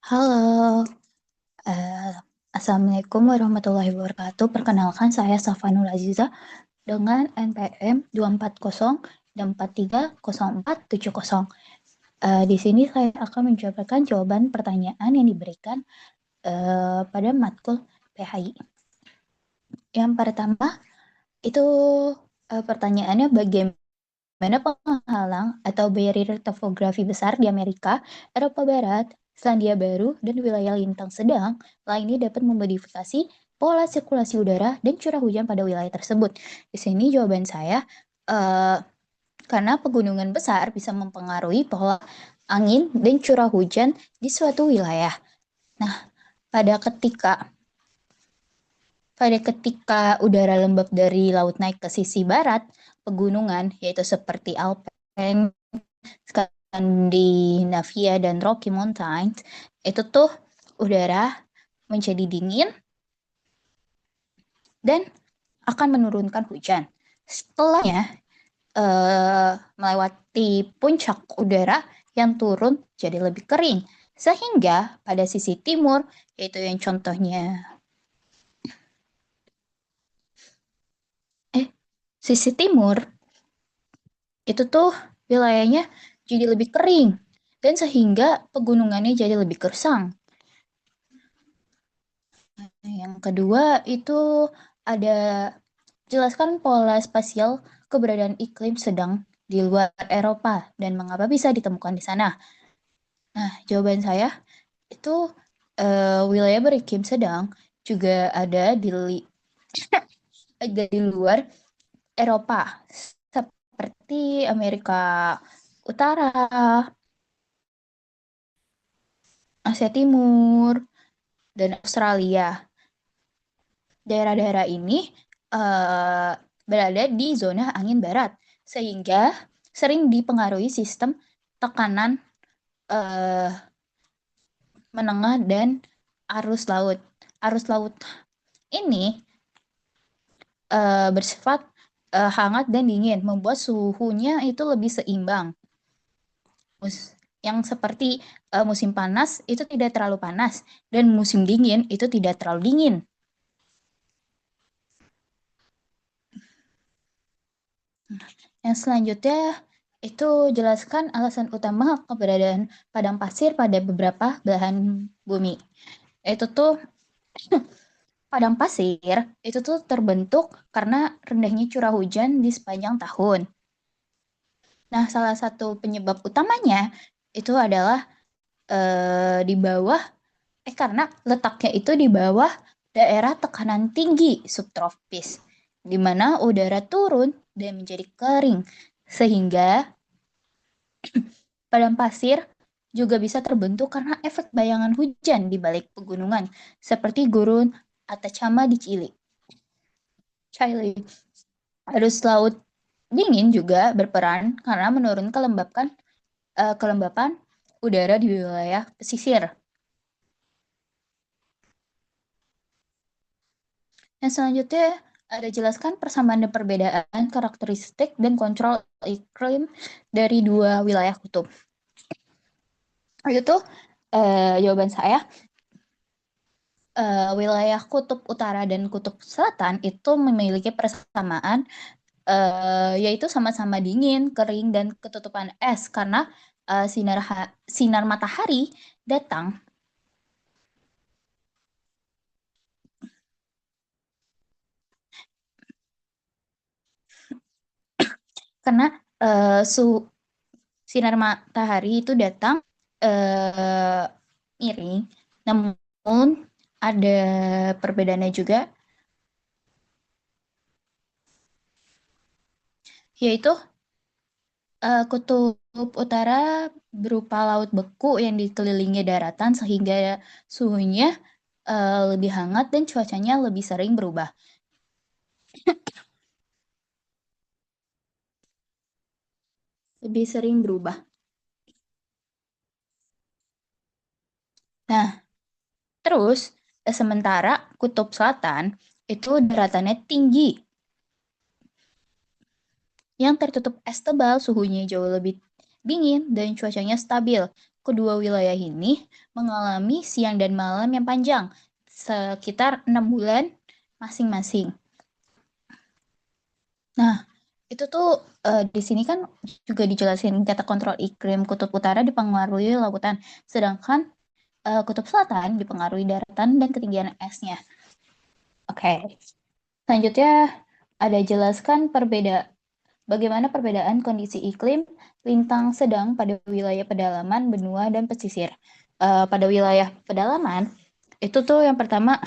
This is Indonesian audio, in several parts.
Halo, eh, Assalamualaikum warahmatullahi wabarakatuh. Perkenalkan, saya Safanul Aziza dengan NPM 240 dan 430470. Di sini saya akan menjawabkan jawaban pertanyaan yang diberikan pada matkul PHI. Yang pertama, itu pertanyaannya bagaimana penghalang atau barrier topografi besar di Amerika, Eropa Barat, Selandia Baru, dan wilayah lintang sedang lainnya dapat memodifikasi pola sirkulasi udara dan curah hujan pada wilayah tersebut. Di sini jawaban saya, eh, karena pegunungan besar bisa mempengaruhi pola angin dan curah hujan di suatu wilayah. Nah, pada ketika pada ketika udara lembab dari laut naik ke sisi barat pegunungan, yaitu seperti Alpen, Skandinavia, dan Rocky Mountains, itu tuh udara menjadi dingin dan akan menurunkan hujan. Setelahnya, melewati puncak udara yang turun jadi lebih kering. Sehingga pada sisi timur, yaitu yang contohnya, sisi timur, itu tuh wilayahnya jadi lebih kering. Dan sehingga pegunungannya jadi lebih gersang. Yang kedua itu ada jelaskan pola spasial keberadaan iklim sedang di luar Eropa dan mengapa bisa ditemukan di sana. Nah, jawaban saya itu wilayah beriklim sedang juga ada di luar Eropa seperti Amerika Utara, Asia Timur, dan Australia. Daerah-daerah ini uh, berada di zona angin barat, sehingga sering dipengaruhi sistem tekanan uh, menengah dan arus laut. Arus laut ini bersifat hangat dan dingin, membuat suhunya itu lebih seimbang. Yang seperti musim panas itu tidak terlalu panas, dan musim dingin itu tidak terlalu dingin. Yang selanjutnya itu jelaskan alasan utama keberadaan padang pasir pada beberapa belahan bumi. Itu tuh padang pasir itu tuh terbentuk karena rendahnya curah hujan di sepanjang tahun. Nah, salah satu penyebab utamanya itu adalah di bawah karena letaknya itu di bawah daerah tekanan tinggi subtropis, di mana udara turun dan menjadi kering, sehingga padang pasir juga bisa terbentuk karena efek bayangan hujan di balik pegunungan, seperti gurun Atacama di Chili. Arus laut dingin juga berperan karena menurun kelembapan udara di wilayah pesisir. Yang selanjutnya ada jelaskan persamaan dan perbedaan karakteristik dan kontrol iklim dari dua wilayah kutub. Itu jawaban saya, wilayah kutub utara dan kutub selatan itu memiliki persamaan, yaitu sama-sama dingin, kering, dan ketutupan es karena sinar matahari datang karena sinar matahari itu datang eh, miring, namun ada perbedaannya juga, yaitu kutub utara berupa laut beku yang dikelilingi daratan sehingga suhunya lebih hangat dan cuacanya lebih sering berubah. Lebih sering berubah. Nah, terus sementara kutub selatan itu daratannya tinggi, yang tertutup es tebal, suhunya jauh lebih dingin, dan cuacanya stabil. kedua wilayah ini mengalami siang dan malam yang panjang, sekitar 6 bulan masing-masing. Nah, itu tuh di sini kan juga dijelasin kata kontrol iklim kutub utara dipengaruhi lautan, sedangkan kutub selatan dipengaruhi daratan dan ketinggian esnya. Oke, selanjutnya ada jelaskan bagaimana perbedaan kondisi iklim lintang sedang pada wilayah pedalaman, benua, dan pesisir. Pada wilayah pedalaman, itu tuh yang pertama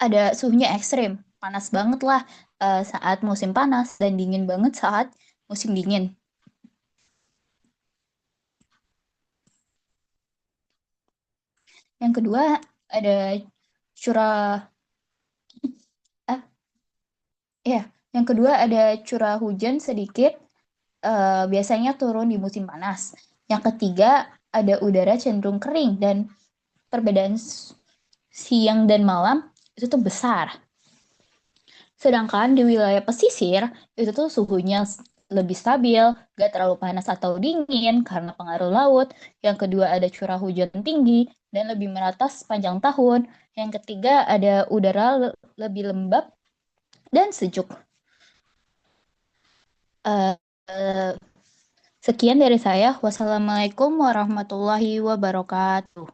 ada suhunya ekstrim, panas banget lah saat musim panas dan dingin banget saat musim dingin. Yang kedua ada curah eh ya, yang kedua ada curah hujan sedikit, biasanya turun di musim panas. Yang ketiga ada udara cenderung kering dan perbedaan siang dan malam itu tuh besar. Sedangkan di wilayah pesisir itu tuh suhunya lebih stabil, gak terlalu panas atau dingin karena pengaruh laut. Yang kedua ada curah hujan tinggi dan lebih merata sepanjang tahun. Yang ketiga ada udara lebih lembab dan sejuk. Uh, uh, Sekian dari saya. Wassalamualaikum warahmatullahi wabarakatuh.